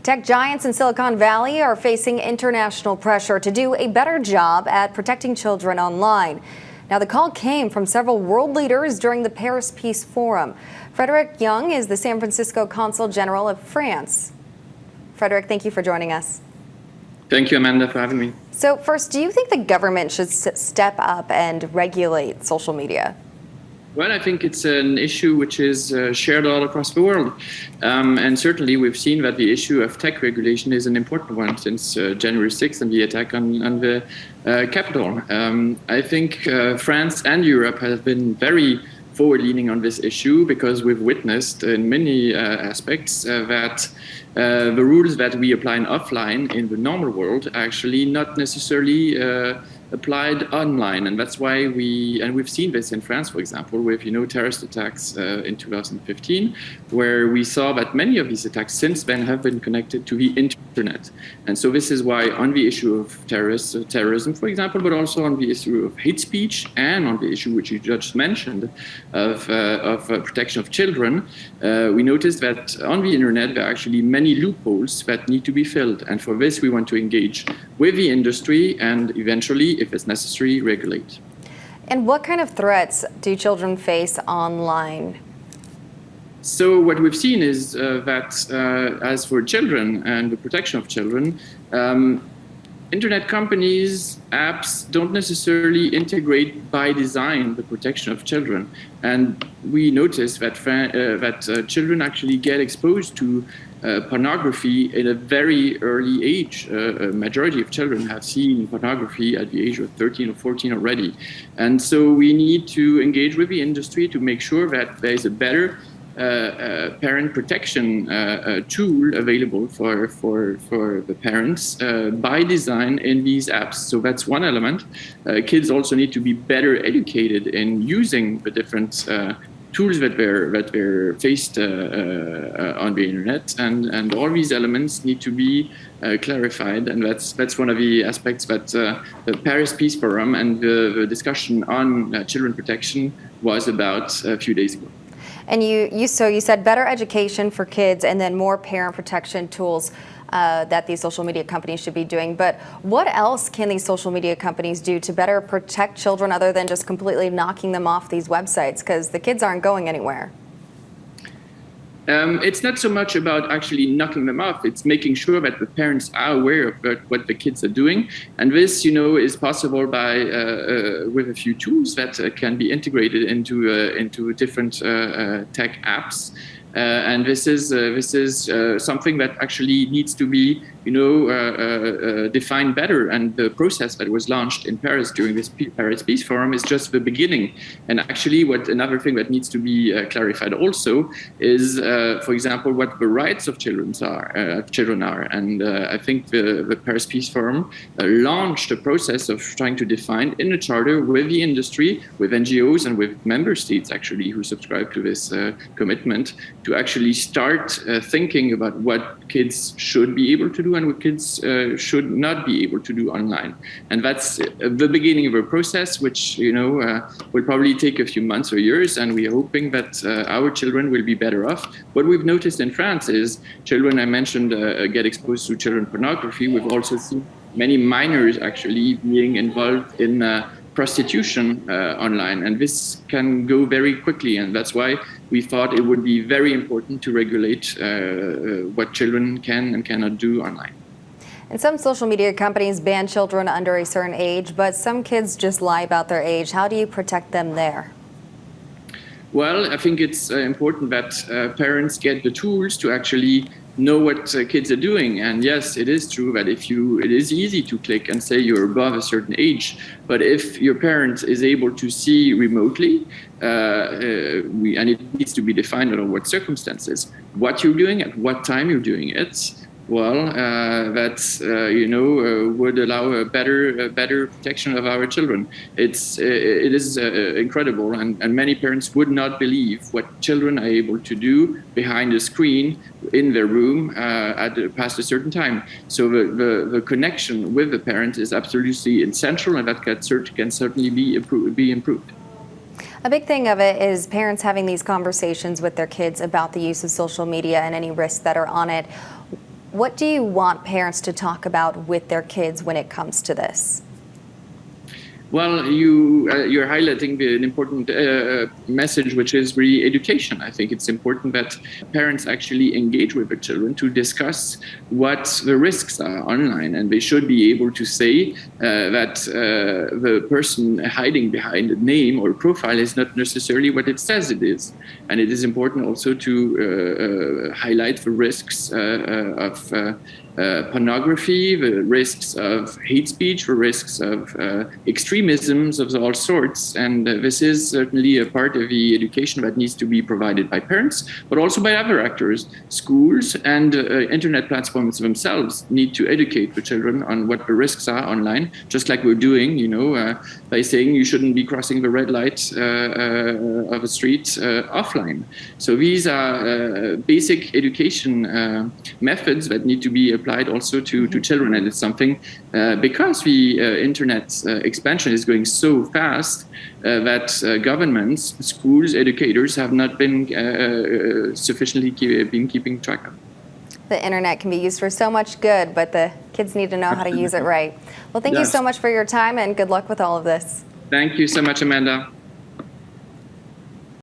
Tech giants in Silicon Valley are facing international pressure to do a better job at protecting children online. Now, the call came from several world leaders during the Paris Peace Forum. Frederic Jung is the San Francisco Consul General of France. Frederic, thank you for joining us. Thank you, Amanda, for having me. So first, do you think the government should step up and regulate social media? Well, I think it's an issue which is shared all across the world. And certainly we've seen that the issue of tech regulation is an important one since January 6th and the attack on the Capitol. I think France and Europe have been very forward-leaning on this issue because we've witnessed in many aspects that the rules that we apply offline in the normal world are actually not necessarily applied online, and that's why we've seen this in France, for example, with terrorist attacks in 2015, where we saw that many of these attacks since then have been connected to the internet. And so this is why on the issue of terrorism, for example, but also on the issue of hate speech and on the issue which you just mentioned of protection of children, we noticed that on the internet there are actually many loopholes that need to be filled, and for this we want to engage with the industry and eventually, if it's necessary, regulate. And what kind of threats do children face online? So what we've seen is that as for children and the protection of children, internet companies, apps don't necessarily integrate by design the protection of children. And we notice that children actually get exposed to pornography at a very early age. A majority of children have seen pornography at the age of 13 or 14 already. And so we need to engage with the industry to make sure that there is a better parent protection tool available for the parents by design in these apps. So that's one element. Kids also need to be better educated in using the different tools that they're faced on the internet, and all these elements need to be clarified, and that's one of the aspects that the Paris Peace Forum and the discussion on children protection was about a few days ago. And you said better education for kids and then more parent protection tools that these social media companies should be doing. But what else can these social media companies do to better protect children other than just completely knocking them off these websites? Because the kids aren't going anywhere. It's not so much about actually knocking them off. It's making sure that the parents are aware of what the kids are doing. And this, is possible by with a few tools that can be integrated into different tech apps. And this is something that actually needs to be, defined better. And the process that was launched in Paris during this Paris Peace Forum is just the beginning. And actually, another thing that needs to be clarified also is, for example, what the rights of children are. And I think the Paris Peace Forum launched a process of trying to define in a charter with the industry, with NGOs, and with member states actually who subscribe to this commitment, to actually start thinking about what kids should be able to do and what kids should not be able to do online. And that's the beginning of a process which, will probably take a few months or years, and we are hoping that our children will be better off. What we've noticed in France is children, I mentioned, get exposed to children pornography. We've also seen many minors actually being involved in prostitution online, and this can go very quickly, and that's why we thought it would be very important to regulate what children can and cannot do online. And some social media companies ban children under a certain age, but some kids just lie about their age. How do you protect them there? Well, I think it's important that parents get the tools to actually know what kids are doing. And yes, it is true that it is easy to click and say you're above a certain age, but if your parent is able to see remotely, and it needs to be defined under what circumstances, what you're doing, at what time you're doing it, well, that would allow a better protection of our children. It is incredible, and many parents would not believe what children are able to do behind a screen in their room past a certain time. So the connection with the parent is absolutely essential, and that can certainly be improved. A big thing of it is parents having these conversations with their kids about the use of social media and any risks that are on it. What do you want parents to talk about with their kids when it comes to this? Well, you're highlighting an important message, which is really education. I think it's important that parents actually engage with their children to discuss what the risks are online, and they should be able to say that the person hiding behind a name or profile is not necessarily what it says it is. And it is important also to highlight the risks of pornography, the risks of hate speech, the risks of extremisms of all sorts. And this is certainly a part of the education that needs to be provided by parents, but also by other actors. Schools and internet platforms themselves need to educate the children on what the risks are online, just like we're doing, by saying you shouldn't be crossing the red light of a street offline. So these are basic education methods that need to be applied also to children, and it's something because the internet expansion is going so fast that governments, schools, educators have not been sufficiently keeping track of. The internet can be used for so much good, but the kids need to know how to use it right. Well, thank you so much for your time, and good luck with all of this. Thank you so much, Amanda.